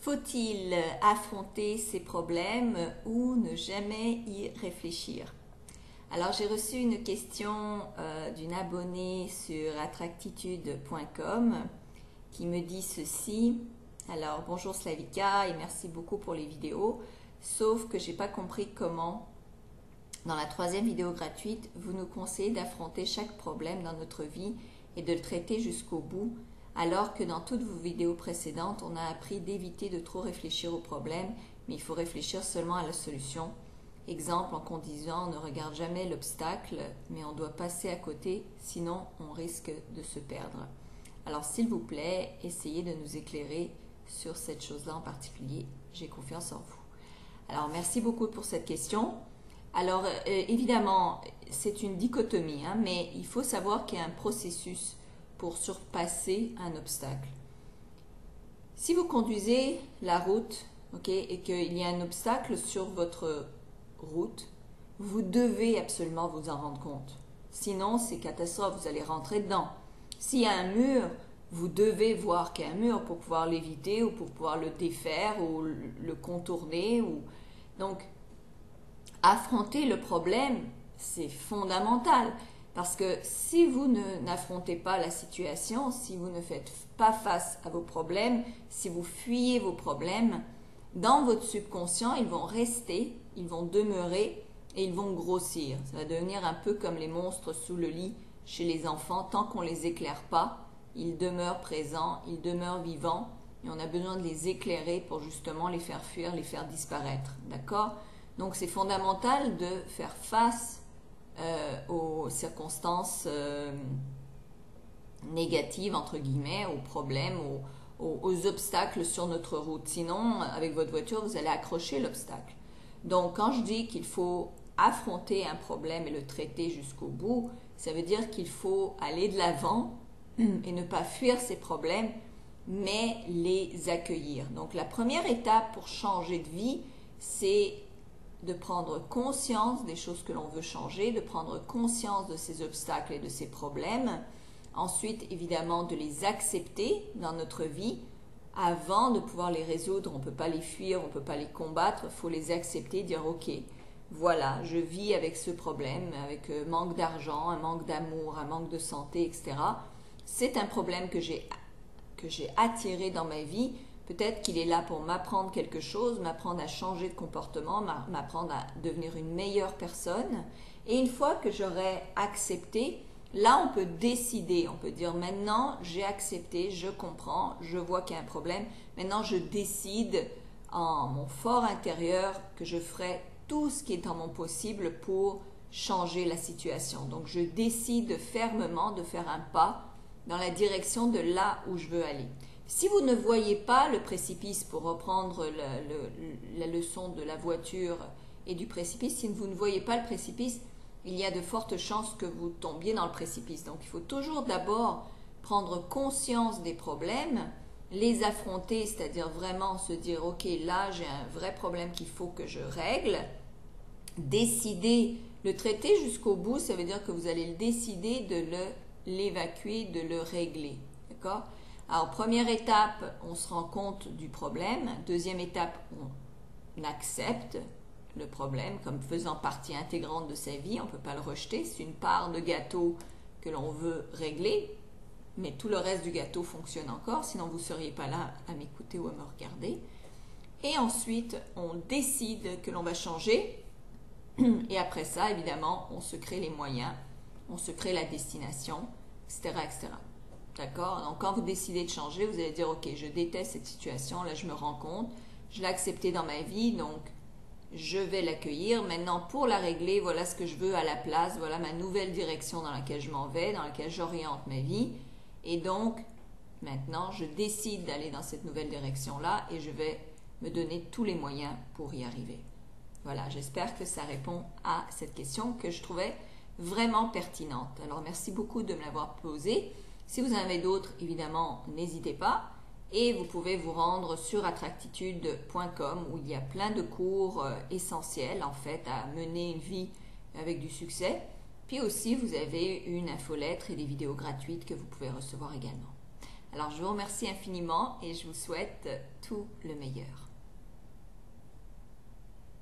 Faut-il affronter ces problèmes ou ne jamais y réfléchir? Alors, j'ai reçu une question d'une abonnée sur attractitude.com qui me dit ceci. Alors, bonjour Slavika et merci beaucoup pour les vidéos, sauf que j'ai pas compris comment, dans la 3e vidéo gratuite, vous nous conseillez d'affronter chaque problème dans notre vie et de le traiter jusqu'au bout, alors que dans toutes vos vidéos précédentes, on a appris d'éviter de trop réfléchir au problème, mais il faut réfléchir seulement à la solution. Exemple, en disant, on ne regarde jamais l'obstacle, mais on doit passer à côté, sinon on risque de se perdre. Alors, s'il vous plaît, essayez de nous éclairer sur cette chose-là en particulier. J'ai confiance en vous. Alors, merci beaucoup pour cette question. Alors, évidemment, c'est une dichotomie, mais il faut savoir qu'il y a un processus pour surpasser un obstacle. Si vous conduisez la route, et qu'il y a un obstacle sur votre route, vous devez absolument vous en rendre compte. Sinon, c'est catastrophe, vous allez rentrer dedans. S'il y a un mur, vous devez voir qu'il y a un mur pour pouvoir l'éviter ou pour pouvoir le défaire ou le contourner. Donc, affronter le problème, c'est fondamental. Parce que si vous n'affrontez pas la situation, si vous ne faites pas face à vos problèmes, si vous fuyez vos problèmes, dans votre subconscient, ils vont rester, ils vont demeurer et ils vont grossir. Ça va devenir un peu comme les monstres sous le lit chez les enfants. Tant qu'on ne les éclaire pas, ils demeurent présents, ils demeurent vivants et on a besoin de les éclairer pour justement les faire fuir, les faire disparaître. D'accord? Donc c'est fondamental de faire face aux circonstances négatives, entre guillemets, aux problèmes, aux obstacles sur notre route. Sinon, avec votre voiture, vous allez accrocher l'obstacle. Donc, quand je dis qu'il faut affronter un problème et le traiter jusqu'au bout, ça veut dire qu'il faut aller de l'avant et ne pas fuir ces problèmes, mais les accueillir. Donc, la première étape pour changer de vie, c'est de prendre conscience des choses que l'on veut changer, de prendre conscience de ces obstacles et de ces problèmes. Ensuite, évidemment, de les accepter dans notre vie. Avant de pouvoir les résoudre, on ne peut pas les fuir, on ne peut pas les combattre, il faut les accepter, dire ok, voilà, je vis avec ce problème, avec manque d'argent, un manque d'amour, un manque de santé, etc. C'est un problème que j'ai attiré dans ma vie. Peut-être qu'il est là pour m'apprendre quelque chose, m'apprendre à changer de comportement, m'apprendre à devenir une meilleure personne. Et une fois que j'aurai accepté, là on peut décider, on peut dire maintenant j'ai accepté, je comprends, je vois qu'il y a un problème. Maintenant je décide en mon fort intérieur que je ferai tout ce qui est en mon possible pour changer la situation. Donc je décide fermement de faire un pas dans la direction de là où je veux aller. Si vous ne voyez pas le précipice, pour reprendre la leçon de la voiture et du précipice, si vous ne voyez pas le précipice, il y a de fortes chances que vous tombiez dans le précipice. Donc il faut toujours d'abord prendre conscience des problèmes, les affronter, c'est-à-dire vraiment se dire ok, là j'ai un vrai problème qu'il faut que je règle, décider, le traiter jusqu'au bout, ça veut dire que vous allez le décider de l'évacuer, de le régler. D'accord ? Alors, première étape, on se rend compte du problème. Deuxième étape, on accepte le problème comme faisant partie intégrante de sa vie. On ne peut pas le rejeter. C'est une part de gâteau que l'on veut régler. Mais tout le reste du gâteau fonctionne encore. Sinon, vous ne seriez pas là à m'écouter ou à me regarder. Et ensuite, on décide que l'on va changer. Et après ça, évidemment, on se crée les moyens. On se crée la destination, etc., etc. D'accord? Donc, quand vous décidez de changer, vous allez dire, ok, je déteste cette situation, là, je me rends compte, je l'ai acceptée dans ma vie, donc je vais l'accueillir. Maintenant, pour la régler, voilà ce que je veux à la place, voilà ma nouvelle direction dans laquelle je m'en vais, dans laquelle j'oriente ma vie. Et donc, maintenant, je décide d'aller dans cette nouvelle direction-là et je vais me donner tous les moyens pour y arriver. Voilà, j'espère que ça répond à cette question que je trouvais vraiment pertinente. Alors, merci beaucoup de me l'avoir posée. Si vous en avez d'autres, évidemment, n'hésitez pas. Et vous pouvez vous rendre sur attractitude.com où il y a plein de cours essentiels, en fait, à mener une vie avec du succès. Puis aussi, vous avez une infolettre et des vidéos gratuites que vous pouvez recevoir également. Alors, je vous remercie infiniment et je vous souhaite tout le meilleur.